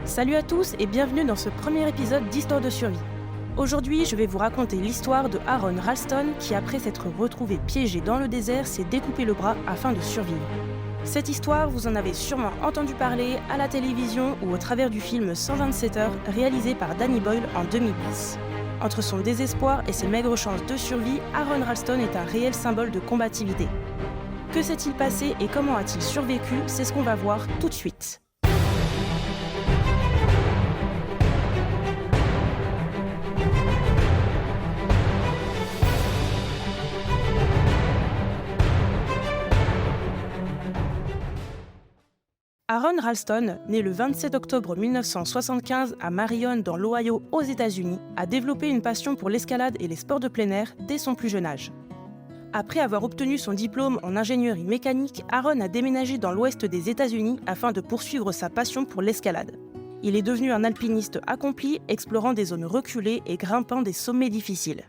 Salut à tous et bienvenue dans ce premier épisode d'Histoire de survie. Aujourd'hui, je vais vous raconter l'histoire de Aron Ralston qui, après s'être retrouvé piégé dans le désert, s'est découpé le bras afin de survivre. Cette histoire, vous en avez sûrement entendu parler à la télévision ou au travers du film 127 heures réalisé par Danny Boyle en 2010. Entre son désespoir et ses maigres chances de survie, Aron Ralston est un réel symbole de combativité. Que s'est-il passé et comment a-t-il survécu? C'est ce qu'on va voir tout de suite. Aron Ralston, né le 27 octobre 1975 à Marion dans l'Ohio aux États-Unis, a développé une passion pour l'escalade et les sports de plein air dès son plus jeune âge. Après avoir obtenu son diplôme en ingénierie mécanique, Aron a déménagé dans l'ouest des États-Unis afin de poursuivre sa passion pour l'escalade. Il est devenu un alpiniste accompli, explorant des zones reculées et grimpant des sommets difficiles.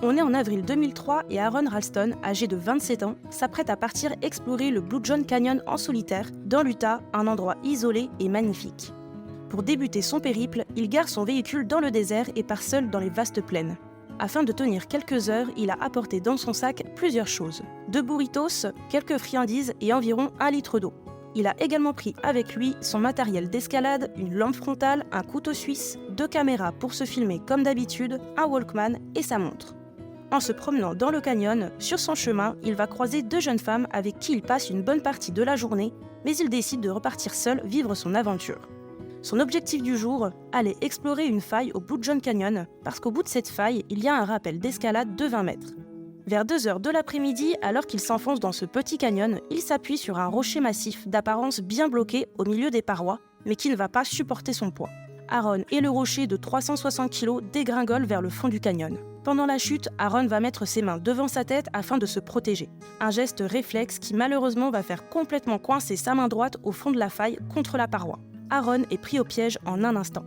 On est en avril 2003 et Aron Ralston, âgé de 27 ans, s'apprête à partir explorer le Blue John Canyon en solitaire, dans l'Utah, un endroit isolé et magnifique. Pour débuter son périple, il gare son véhicule dans le désert et part seul dans les vastes plaines. Afin de tenir quelques heures, il a apporté dans son sac plusieurs choses. 2 burritos, quelques friandises et environ 1 litre d'eau. Il a également pris avec lui son matériel d'escalade, une lampe frontale, un couteau suisse, 2 caméras pour se filmer comme d'habitude, un Walkman et sa montre. En se promenant dans le canyon, sur son chemin, il va croiser 2 jeunes femmes avec qui il passe une bonne partie de la journée, mais il décide de repartir seul vivre son aventure. Son objectif du jour, aller explorer une faille au Blue John Canyon, parce qu'au bout de cette faille, il y a un rappel d'escalade de 20 mètres. Vers 2 heures de l'après-midi, alors qu'il s'enfonce dans ce petit canyon, il s'appuie sur un rocher massif d'apparence bien bloqué au milieu des parois, mais qui ne va pas supporter son poids. Aron et le rocher de 360 kg dégringolent vers le fond du canyon. Pendant la chute, Aron va mettre ses mains devant sa tête afin de se protéger. Un geste réflexe qui malheureusement va faire complètement coincer sa main droite au fond de la faille contre la paroi. Aron est pris au piège en un instant.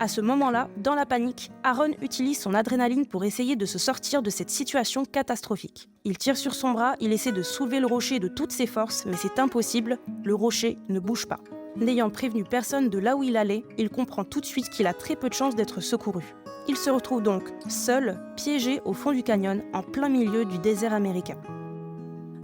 À ce moment-là, dans la panique, Aron utilise son adrénaline pour essayer de se sortir de cette situation catastrophique. Il tire sur son bras, il essaie de soulever le rocher de toutes ses forces, mais c'est impossible, le rocher ne bouge pas. N'ayant prévenu personne de là où il allait, il comprend tout de suite qu'il a très peu de chances d'être secouru. Il se retrouve donc seul, piégé au fond du canyon, en plein milieu du désert américain.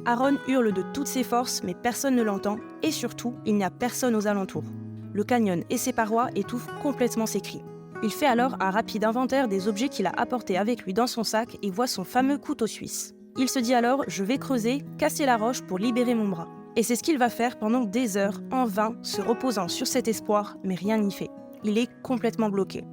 Aron hurle de toutes ses forces, mais personne ne l'entend, et surtout, il n'y a personne aux alentours. Le canyon et ses parois étouffent complètement ses cris. Il fait alors un rapide inventaire des objets qu'il a apportés avec lui dans son sac et voit son fameux couteau suisse. Il se dit alors « Je vais creuser, casser la roche pour libérer mon bras ». Et c'est ce qu'il va faire pendant des heures, en vain, se reposant sur cet espoir, mais rien n'y fait. Il est complètement bloqué.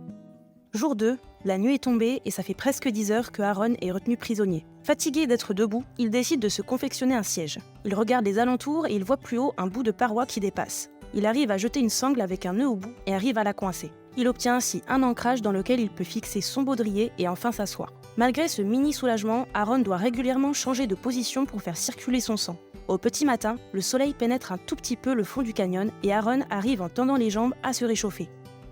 Jour 2, la nuit est tombée et ça fait presque 10 heures que Aron est retenu prisonnier. Fatigué d'être debout, il décide de se confectionner un siège. Il regarde les alentours et il voit plus haut un bout de paroi qui dépasse. Il arrive à jeter une sangle avec un nœud au bout et arrive à la coincer. Il obtient ainsi un ancrage dans lequel il peut fixer son baudrier et enfin s'asseoir. Malgré ce mini soulagement, Aron doit régulièrement changer de position pour faire circuler son sang. Au petit matin, le soleil pénètre un tout petit peu le fond du canyon et Aron arrive en tendant les jambes à se réchauffer.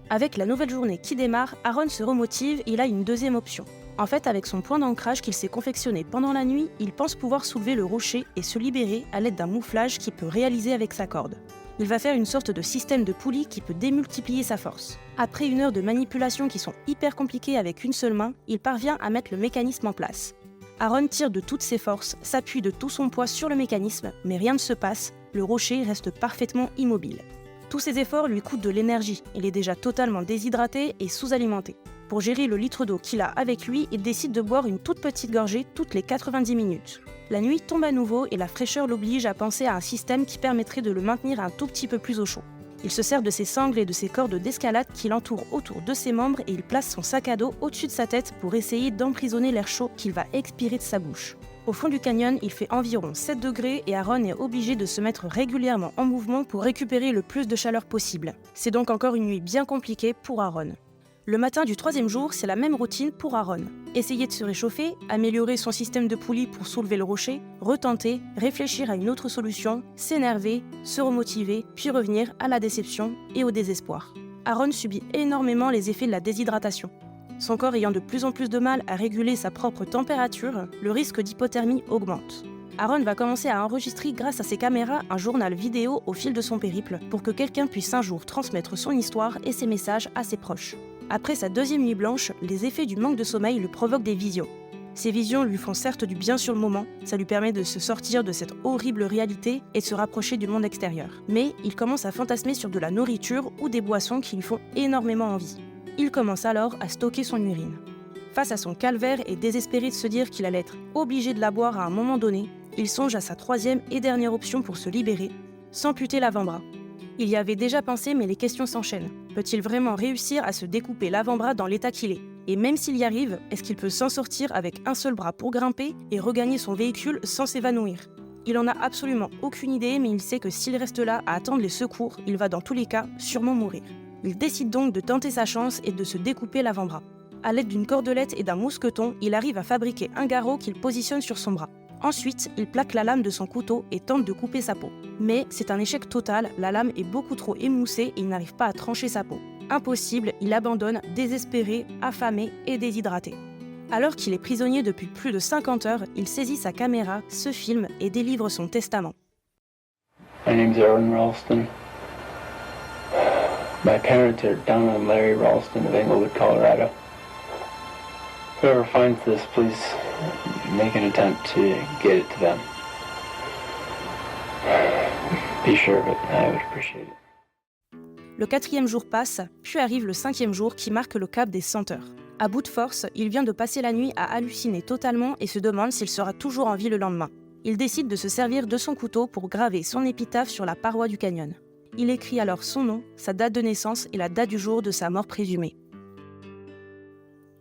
Avec la nouvelle journée qui démarre, Aron se remotive et il a une deuxième option. En fait, avec son point d'ancrage qu'il s'est confectionné pendant la nuit, il pense pouvoir soulever le rocher et se libérer à l'aide d'un mouflage qu'il peut réaliser avec sa corde. Il va faire une sorte de système de poulie qui peut démultiplier sa force. Après 1 heure de manipulations qui sont hyper compliquées avec une seule main, il parvient à mettre le mécanisme en place. Aron tire de toutes ses forces, s'appuie de tout son poids sur le mécanisme, mais rien ne se passe, le rocher reste parfaitement immobile. Tous ses efforts lui coûtent de l'énergie, il est déjà totalement déshydraté et sous-alimenté. Pour gérer le litre d'eau qu'il a avec lui, il décide de boire une toute petite gorgée toutes les 90 minutes. La nuit tombe à nouveau et la fraîcheur l'oblige à penser à un système qui permettrait de le maintenir un tout petit peu plus au chaud. Il se sert de ses sangles et de ses cordes d'escalade qui l'entourent autour de ses membres et il place son sac à dos au-dessus de sa tête pour essayer d'emprisonner l'air chaud qu'il va expirer de sa bouche. Au fond du canyon, il fait environ 7 degrés et Aron est obligé de se mettre régulièrement en mouvement pour récupérer le plus de chaleur possible. C'est donc encore une nuit bien compliquée pour Aron. Le matin du 3e jour, c'est la même routine pour Aron. Essayer de se réchauffer, améliorer son système de poulie pour soulever le rocher, retenter, réfléchir à une autre solution, s'énerver, se remotiver, puis revenir à la déception et au désespoir. Aron subit énormément les effets de la déshydratation. Son corps ayant de plus en plus de mal à réguler sa propre température, le risque d'hypothermie augmente. Aaron va commencer à enregistrer grâce à ses caméras un journal vidéo au fil de son périple pour que quelqu'un puisse un jour transmettre son histoire et ses messages à ses proches. Après sa deuxième nuit blanche, les effets du manque de sommeil lui provoquent des visions. Ces visions lui font certes du bien sur le moment, ça lui permet de se sortir de cette horrible réalité et de se rapprocher du monde extérieur. Mais il commence à fantasmer sur de la nourriture ou des boissons qui lui font énormément envie. Il commence alors à stocker son urine. Face à son calvaire et désespéré de se dire qu'il allait être obligé de la boire à un moment donné, il songe à sa troisième et dernière option pour se libérer, s'amputer l'avant-bras. Il y avait déjà pensé, mais les questions s'enchaînent. Peut-il vraiment réussir à se découper l'avant-bras dans l'état qu'il est ? Et même s'il y arrive, est-ce qu'il peut s'en sortir avec un seul bras pour grimper et regagner son véhicule sans s'évanouir ? Il en a absolument aucune idée, mais il sait que s'il reste là à attendre les secours, il va dans tous les cas sûrement mourir. Il décide donc de tenter sa chance et de se découper l'avant-bras. À l'aide d'une cordelette et d'un mousqueton, il arrive à fabriquer un garrot qu'il positionne sur son bras. Ensuite, il plaque la lame de son couteau et tente de couper sa peau. Mais c'est un échec total, la lame est beaucoup trop émoussée et il n'arrive pas à trancher sa peau. Impossible, il abandonne, désespéré, affamé et déshydraté. Alors qu'il est prisonnier depuis plus de 50 heures, il saisit sa caméra, se filme et délivre son testament. My name's Aaron Ralston. My parents are Donna and Larry Ralston of Englewood, Colorado. Whoever finds this, please make an attempt to get it to them. Be sure of it, I would appreciate it. Le 4e jour passe, puis arrive le 5e jour qui marque le cap des 100 heures. À bout de force, il vient de passer la nuit à halluciner totalement et se demande s'il sera toujours en vie le lendemain. Il décide de se servir de son couteau pour graver son épitaphe sur la paroi du canyon. Il écrit alors son nom, sa date de naissance et la date du jour de sa mort présumée.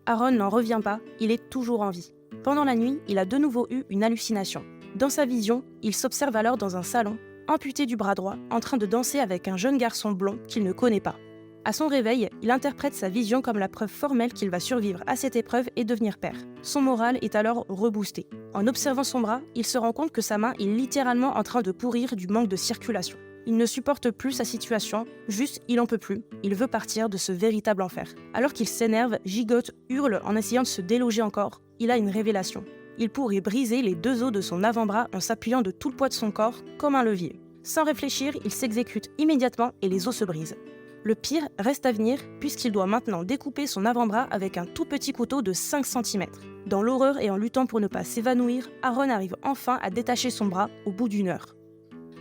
Aaron n'en revient pas, il est toujours en vie. Pendant la nuit, il a de nouveau eu une hallucination. Dans sa vision, il s'observe alors dans un salon, amputé du bras droit, en train de danser avec un jeune garçon blond qu'il ne connaît pas. À son réveil, il interprète sa vision comme la preuve formelle qu'il va survivre à cette épreuve et devenir père. Son moral est alors reboosté. En observant son bras, il se rend compte que sa main est littéralement en train de pourrir du manque de circulation. Il ne supporte plus sa situation, juste il en peut plus, il veut partir de ce véritable enfer. Alors qu'il s'énerve, gigote, hurle en essayant de se déloger encore, il a une révélation. Il pourrait briser les 2 os de son avant-bras en s'appuyant de tout le poids de son corps, comme un levier. Sans réfléchir, il s'exécute immédiatement et les os se brisent. Le pire reste à venir, puisqu'il doit maintenant découper son avant-bras avec un tout petit couteau de 5 cm. Dans l'horreur et en luttant pour ne pas s'évanouir, Aaron arrive enfin à détacher son bras au bout d'1 heure.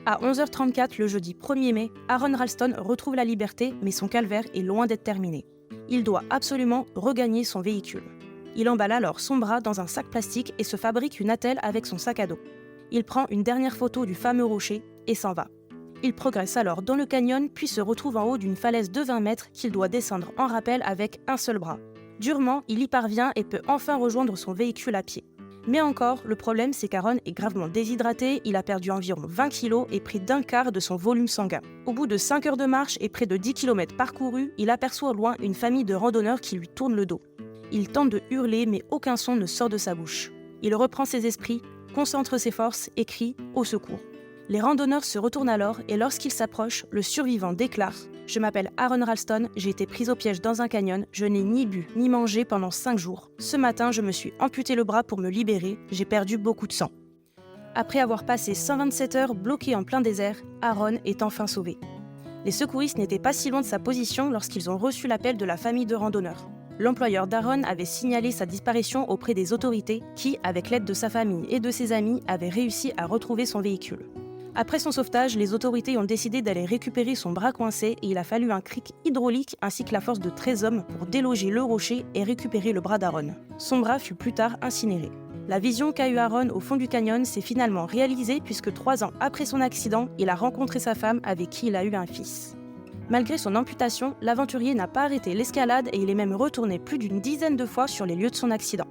À 11h34 le jeudi 1er mai, Aaron Ralston retrouve la liberté, mais son calvaire est loin d'être terminé. Il doit absolument regagner son véhicule. Il emballe alors son bras dans un sac plastique et se fabrique une attelle avec son sac à dos. Il prend une dernière photo du fameux rocher et s'en va. Il progresse alors dans le canyon puis se retrouve en haut d'une falaise de 20 mètres qu'il doit descendre en rappel avec un seul bras. Durement, il y parvient et peut enfin rejoindre son véhicule à pied. Mais encore, le problème c'est qu'Aaron est gravement déshydraté, il a perdu environ 20 kg et près d'un quart de son volume sanguin. Au bout de 5 heures de marche et près de 10 km parcourus, il aperçoit au loin une famille de randonneurs qui lui tournent le dos. Il tente de hurler mais aucun son ne sort de sa bouche. Il reprend ses esprits, concentre ses forces et crie « Au secours ». Les randonneurs se retournent alors et lorsqu'ils s'approchent, le survivant déclare « Je m'appelle Aaron Ralston, j'ai été pris au piège dans un canyon, je n'ai ni bu ni mangé pendant 5 jours. Ce matin, je me suis amputé le bras pour me libérer, j'ai perdu beaucoup de sang. » Après avoir passé 127 heures bloqué en plein désert, Aaron est enfin sauvé. Les secouristes n'étaient pas si loin de sa position lorsqu'ils ont reçu l'appel de la famille de randonneurs. L'employeur d'Aaron avait signalé sa disparition auprès des autorités qui, avec l'aide de sa famille et de ses amis, avaient réussi à retrouver son véhicule. Après son sauvetage, les autorités ont décidé d'aller récupérer son bras coincé et il a fallu un cric hydraulique ainsi que la force de 13 hommes pour déloger le rocher et récupérer le bras d'Aaron. Son bras fut plus tard incinéré. La vision qu'a eue Aaron au fond du canyon s'est finalement réalisée puisque 3 ans après son accident, il a rencontré sa femme avec qui il a eu un fils. Malgré son amputation, l'aventurier n'a pas arrêté l'escalade et il est même retourné plus d'une dizaine de fois sur les lieux de son accident.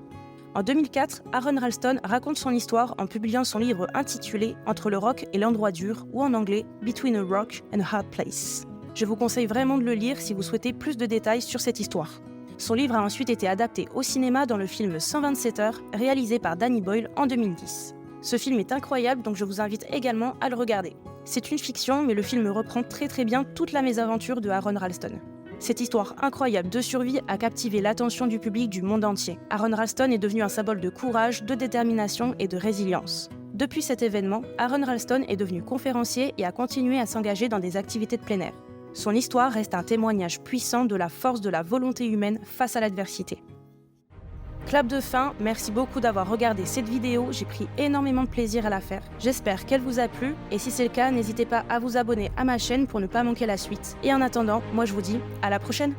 En 2004, Aaron Ralston raconte son histoire en publiant son livre intitulé « Entre le roc et l'endroit dur » ou en anglais « Between a Rock and a Hard Place ». Je vous conseille vraiment de le lire si vous souhaitez plus de détails sur cette histoire. Son livre a ensuite été adapté au cinéma dans le film 127 heures, réalisé par Danny Boyle en 2010. Ce film est incroyable, donc je vous invite également à le regarder. C'est une fiction, mais le film reprend très bien toute la mésaventure de Aaron Ralston. Cette histoire incroyable de survie a captivé l'attention du public du monde entier. Aaron Ralston est devenu un symbole de courage, de détermination et de résilience. Depuis cet événement, Aron Ralston est devenu conférencier et a continué à s'engager dans des activités de plein air. Son histoire reste un témoignage puissant de la force de la volonté humaine face à l'adversité. Clap de fin, merci beaucoup d'avoir regardé cette vidéo, j'ai pris énormément de plaisir à la faire. J'espère qu'elle vous a plu et si c'est le cas, n'hésitez pas à vous abonner à ma chaîne pour ne pas manquer la suite. Et en attendant, moi je vous dis à la prochaine.